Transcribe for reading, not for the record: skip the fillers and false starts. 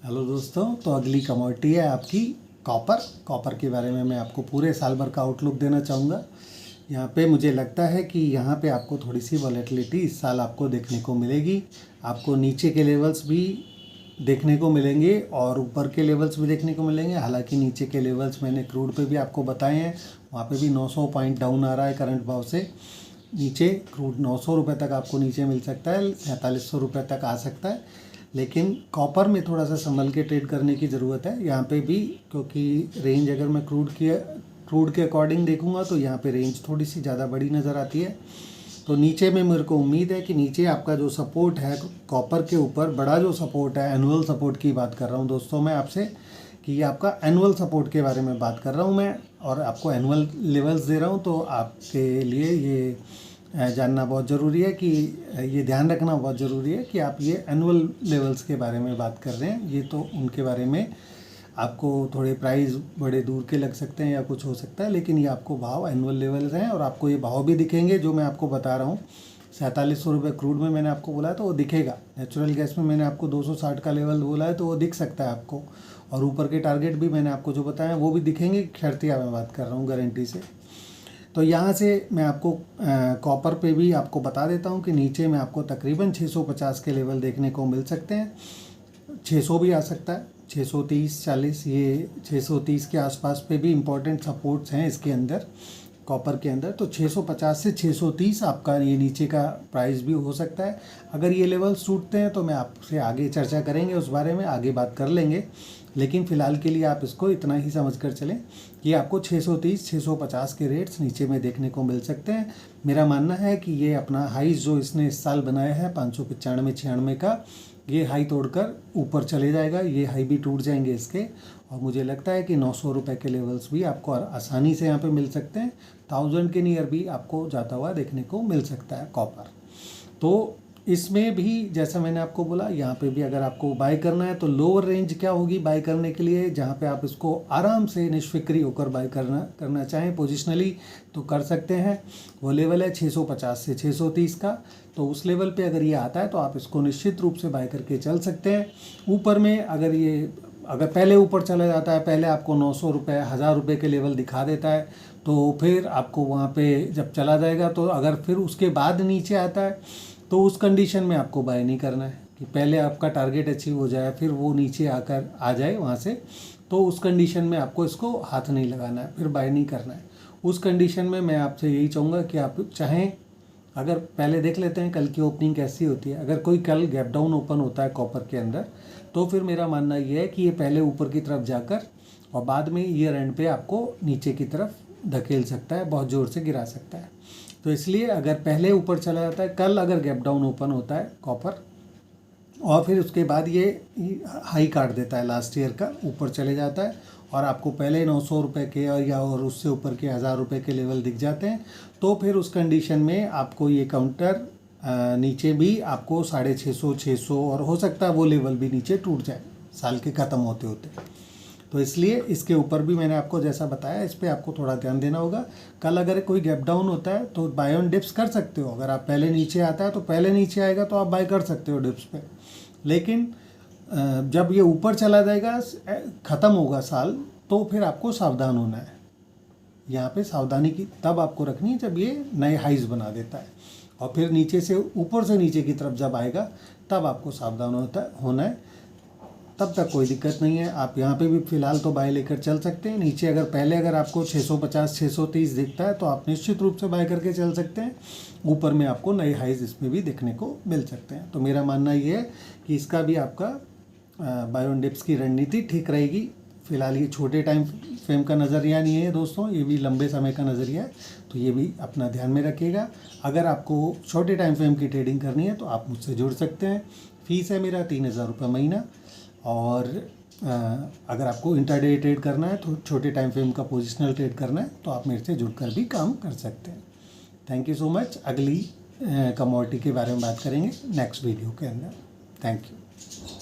Hello दोस्तों, तो अगली कमोडिटी है आपकी कॉपर के बारे में मैं आपको पूरे साल भर का आउटलुक देना चाहूँगा। यहाँ पे मुझे लगता है कि यहाँ पे आपको थोड़ी सी वॉलेटिलिटी इस साल आपको देखने को मिलेगी। आपको नीचे के लेवल्स भी देखने को मिलेंगे और ऊपर के लेवल्स भी देखने को मिलेंगे। हालांकि नीचे के लेवल्स मैंने क्रूड पे भी आपको बताए हैं, वहाँ पे भी 900 पॉइंट डाउन आ रहा है करंट भाव से। नीचे क्रूड 900 रुपये तक आपको नीचे मिल सकता है, 4700 रुपये तक आ सकता है। लेकिन कॉपर में थोड़ा सा संभल के ट्रेड करने की ज़रूरत है यहाँ पे भी, क्योंकि रेंज अगर मैं क्रूड के अकॉर्डिंग देखूंगा तो यहाँ पे रेंज थोड़ी सी ज़्यादा बड़ी नज़र आती है। तो नीचे में मेरे को उम्मीद है कि नीचे आपका जो सपोर्ट है कॉपर के ऊपर, बड़ा जो सपोर्ट है, एनुअल सपोर्ट की बात कर रहा हूँ दोस्तों मैं आपसे, कि ये आपका एनुअल सपोर्ट के बारे में बात कर रहा हूँ मैं, और आपको एनुअल लेवल्स दे रहा हूँ। तो आपके लिए ये जानना बहुत ज़रूरी है कि ये ध्यान रखना बहुत ज़रूरी है कि आप ये एनुअल लेवल्स के बारे में बात कर रहे हैं। ये तो उनके बारे में आपको थोड़े प्राइस बड़े दूर के लग सकते हैं या कुछ हो सकता है, लेकिन ये आपको भाव एनुअल लेवल्स हैं और आपको ये भाव भी दिखेंगे जो मैं आपको बता रहा हूँ। 4700 रुपये क्रूड में मैंने आपको बोला है तो वो दिखेगा। नेचुरल गैस में मैंने आपको 260 का लेवल बोला है तो वो दिख सकता है आपको, और ऊपर के टारगेट भी मैंने आपको जो बताया वो भी दिखेंगे, शर्तिया मैं बात कर रहा हूँ गारंटी से। तो यहाँ से मैं आपको कॉपर पे भी आपको बता देता हूँ कि नीचे में आपको तकरीबन 650 के लेवल देखने को मिल सकते हैं। 600 भी आ सकता है, 630 40, ये 630 के आसपास पे भी इम्पोर्टेंट सपोर्ट्स हैं इसके अंदर, कॉपर के अंदर। तो 650 से 630 आपका ये नीचे का प्राइस भी हो सकता है। अगर ये लेवल्स टूटते हैं तो मैं आपसे आगे चर्चा करेंगे, उस बारे में आगे बात कर लेंगे। लेकिन फ़िलहाल के लिए आप इसको इतना ही समझ कर चलें कि आपको 630 650 के रेट्स नीचे में देखने को मिल सकते हैं। मेरा मानना है कि ये अपना हाईज जो इसने इस साल बनाया है 595 96 का, ये हाई तोड़कर ऊपर चले जाएगा, ये हाई भी टूट जाएंगे इसके। और मुझे लगता है कि 900 रुपये के लेवल्स भी आपको आसानी से यहाँ पे मिल सकते हैं। 1000 के नियर भी आपको जाता हुआ देखने को मिल सकता है कॉपर। तो इसमें भी जैसा मैंने आपको बोला, यहाँ पे भी अगर आपको बाय करना है तो लोअर रेंज क्या होगी बाय करने के लिए, जहाँ पे आप इसको आराम से निष्फिक्री होकर बाय करना चाहें पोजिशनली तो कर सकते हैं। वो लेवल है 650 से 630 का। तो उस लेवल पे अगर ये आता है तो आप इसको निश्चित रूप से बाय करके चल सकते हैं। ऊपर में अगर पहले ऊपर चला जाता है, पहले आपको 900 रुपये 1000 रुपये के लेवल दिखा देता है, तो फिर आपको वहाँ पे जब चला जाएगा, तो अगर फिर उसके बाद नीचे आता है तो उस कंडीशन में आपको बाय नहीं करना है कि पहले आपका टारगेट अचीव हो जाए फिर वो नीचे आकर आ जाए वहाँ से, तो उस कंडीशन में आपको इसको हाथ नहीं लगाना है, फिर बाय नहीं करना है। उस कंडीशन में मैं आपसे यही चाहूँगा कि आप चाहें, अगर पहले देख लेते हैं कल की ओपनिंग कैसी होती है। अगर कोई कल गैप डाउन ओपन होता है कॉपर के अंदर, तो फिर मेरा मानना ये है कि ये पहले ऊपर की तरफ जाकर और बाद में ईयर एंड पे आपको नीचे की तरफ धकेल सकता है, बहुत ज़ोर से गिरा सकता है। तो इसलिए अगर पहले ऊपर चला जाता है, कल अगर गैप डाउन ओपन होता है कॉपर और फिर उसके बाद ये हाई काट देता है लास्ट ईयर का, ऊपर चले जाता है और आपको पहले 900 रुपये के और उससे ऊपर के 1000 रुपये के लेवल दिख जाते हैं, तो फिर उस कंडीशन में आपको ये काउंटर नीचे भी आपको 650 600 और हो सकता है वो लेवल भी नीचे टूट जाए साल के ख़त्म होते होते। तो इसलिए इसके ऊपर भी मैंने आपको जैसा बताया, इस पर आपको थोड़ा ध्यान देना होगा। कल अगर कोई गैप डाउन होता है तो बाय ऑन डिप्स कर सकते हो। अगर आप पहले नीचे आता है तो पहले नीचे आएगा तो आप बाय कर सकते हो डिप्स पे। लेकिन जब ये ऊपर चला जाएगा, ख़त्म होगा साल, तो फिर आपको सावधान होना है। यहाँ पे सावधानी की तब आपको रखनी है जब ये नए हाइज बना देता है, और फिर नीचे से ऊपर से नीचे की तरफ जब आएगा तब आपको सावधान होना है। तब तक कोई दिक्कत नहीं है, आप यहाँ पे भी फ़िलहाल तो बाय लेकर चल सकते हैं। नीचे अगर आपको 650 630 दिखता है तो आप निश्चित रूप से बाय करके चल सकते हैं। ऊपर में आपको नए हाइज इसमें भी देखने को मिल सकते हैं। तो मेरा मानना ये है कि इसका भी आपका बाय ऑन डिप्स की रणनीति ठीक रहेगी। फ़िलहाल ये छोटे टाइम फ्रेम का नज़रिया नहीं है दोस्तों, ये भी लंबे समय का नज़रिया है, तो ये भी अपना ध्यान में रखिएगा। अगर आपको छोटे टाइम फ्रेम की ट्रेडिंग करनी है तो आप मुझसे जुड़ सकते हैं। फ़ीस है मेरा 3000 रुपये महीना, और अगर आपको इंट्राडे ट्रेड करना है तो छोटे टाइम फ्रेम का पोजिशनल ट्रेड करना है तो आप मेरे से जुड़कर भी काम कर सकते हैं। Thank you so much. अगली कमोडिटी के बारे में बात करेंगे नेक्स्ट वीडियो के अंदर। Thank you.